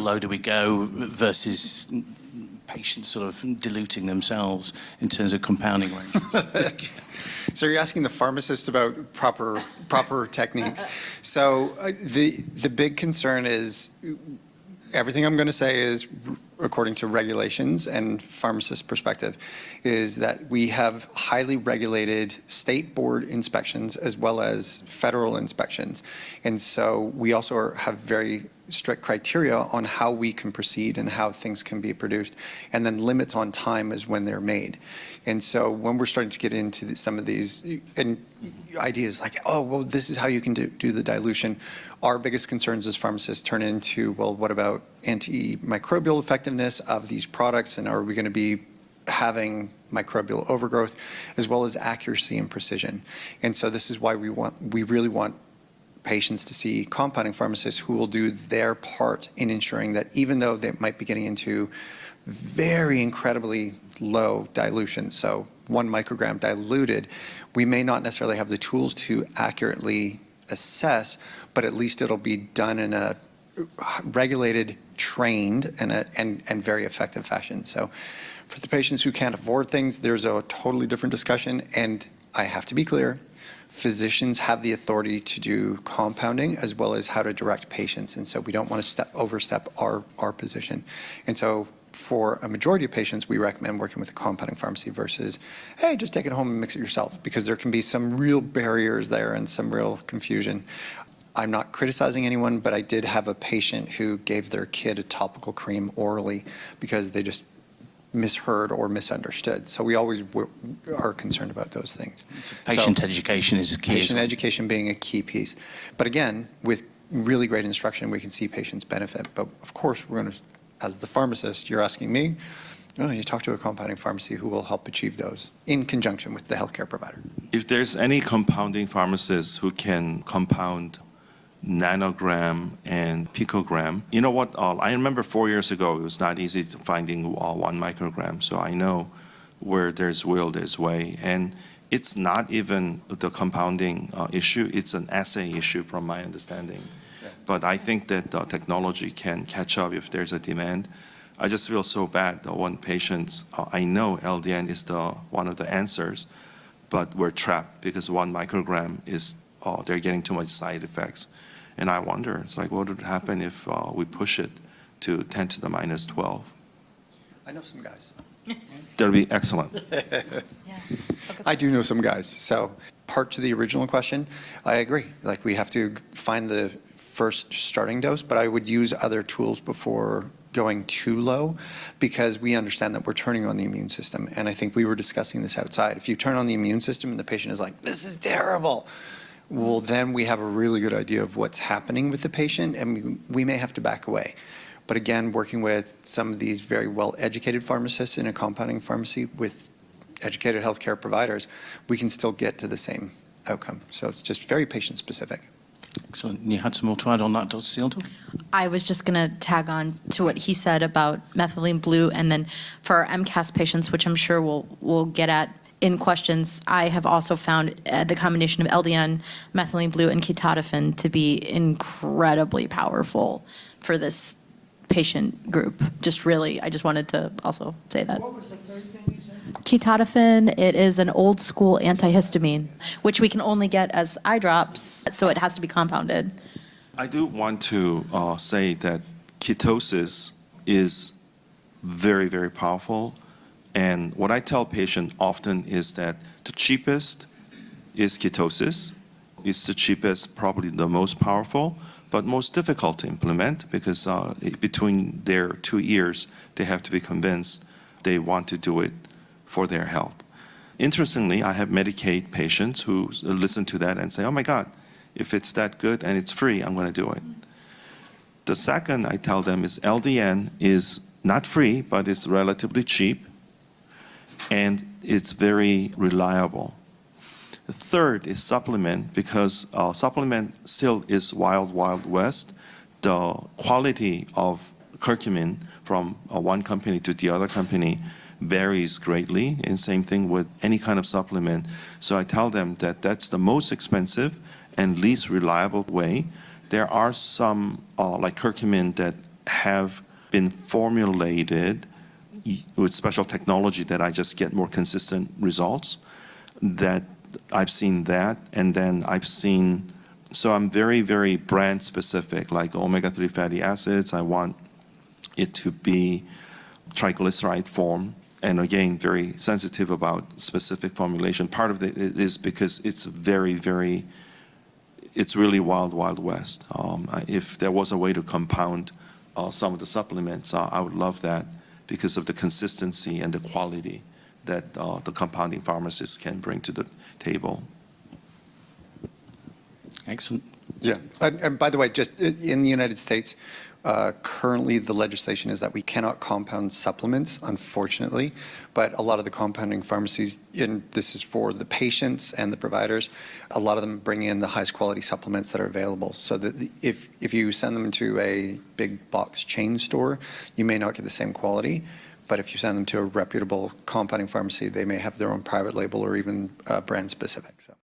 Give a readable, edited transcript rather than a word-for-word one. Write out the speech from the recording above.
low do we go versus patients sort of diluting themselves in terms of compounding range? So you're asking the pharmacist about proper techniques. So the big concern is everything I'm going to say is according to regulations and pharmacist perspective, is that we have highly regulated state board inspections as well as federal inspections. And so we also have very strict criteria on how we can proceed and how things can be produced, and then limits on time is when they're made. And so when we're starting to get into some of these ideas like, oh, well, this is how you can do the dilution, our biggest concerns as pharmacists turn into, well, what about antimicrobial effectiveness of these products, and are we going to be having microbial overgrowth, as well as accuracy and precision. And so this is why we really want patients to see compounding pharmacists who will do their part in ensuring that even though they might be getting into very incredibly low dilution, so 1 microgram diluted, we may not necessarily have the tools to accurately assess, but at least it'll be done in a regulated, trained, and very effective fashion. So for the patients who can't afford things, there's a totally different discussion, and I have to be clear, physicians have the authority to do compounding as well as how to direct patients, and so we don't want to overstep our position. And so for a majority of patients, we recommend working with a compounding pharmacy versus, hey, just take it home and mix it yourself, because there can be some real barriers there and some real confusion. I'm not criticizing anyone, but I did have a patient who gave their kid a topical cream orally because they just misheard or misunderstood. So we always are concerned about those things. So patient education is key. Patient education being a key piece. But again, with really great instruction, we can see patients benefit. But of course, we're going to, as the pharmacist, you're asking me, oh, you talk to a compounding pharmacy who will help achieve those in conjunction with the healthcare provider. If there's any compounding pharmacist who can compound nanogram and picogram. You know what, I remember 4 years ago, it was not easy to finding 1 microgram. So I know where there's will, there's way. And it's not even the compounding issue, it's an assay issue from my understanding. Yeah. But I think that the technology can catch up if there's a demand. I just feel so bad that when patients, I know LDN is one of the answers, but we're trapped because 1 microgram is, they're getting too much side effects. And I wonder, it's like, what would happen if we push it to 10 to the minus 12? I know some guys. That'll be excellent. Yeah. I do know some guys. So part to the original question, I agree. Like, we have to find the first starting dose, but I would use other tools before going too low, because we understand that we're turning on the immune system. And I think we were discussing this outside. If you turn on the immune system and the patient is like, this is terrible, well, then we have a really good idea of what's happening with the patient, and we may have to back away. But again, working with some of these very well-educated pharmacists in a compounding pharmacy with educated healthcare providers, we can still get to the same outcome. So it's just very patient-specific. Excellent. You had some more to add on that, Dr. Sealton? I was just going to tag on to what he said about methylene blue, and then for our MCAS patients, which I'm sure we'll get at in questions, I have also found the combination of LDN, methylene blue, and ketotifen to be incredibly powerful for this patient group. Just really, I just wanted to also say that. What was the third thing you said? Ketotifen, it is an old school antihistamine, which we can only get as eye drops, so it has to be compounded. I do want to say that ketosis is very, very powerful. And what I tell patients often is that the cheapest is ketosis. It's the cheapest, probably the most powerful, but most difficult to implement, because between their 2 ears, they have to be convinced they want to do it for their health. Interestingly, I have Medicaid patients who listen to that and say, oh my God, if it's that good and it's free, I'm going to do it. The second I tell them is LDN is not free, but it's relatively cheap, and it's very reliable. The third is supplement, because supplement still is wild, wild west. The quality of curcumin from one company to the other company varies greatly, and same thing with any kind of supplement. So I tell them that that's the most expensive and least reliable way. There are some, like curcumin, that have been formulated with special technology that I just get more consistent results. That I've seen that, and then I've seen, so I'm very, very brand specific, like omega-3 fatty acids, I want it to be triglyceride form, and again, very sensitive about specific formulation. Part of it is because it's very, very, it's really wild, wild west. If there was a way to compound some of the supplements, I would love that because of the consistency and the quality that the compounding pharmacists can bring to the table. Excellent. Yeah, and by the way, just in the United States, currently the legislation is that we cannot compound supplements, unfortunately, but a lot of the compounding pharmacies, and this is for the patients and the providers, a lot of them bring in the highest quality supplements that are available. So that if you send them to a big box chain store, you may not get the same quality. But if you send them to a reputable compounding pharmacy, they may have their own private label or even brand specific. So.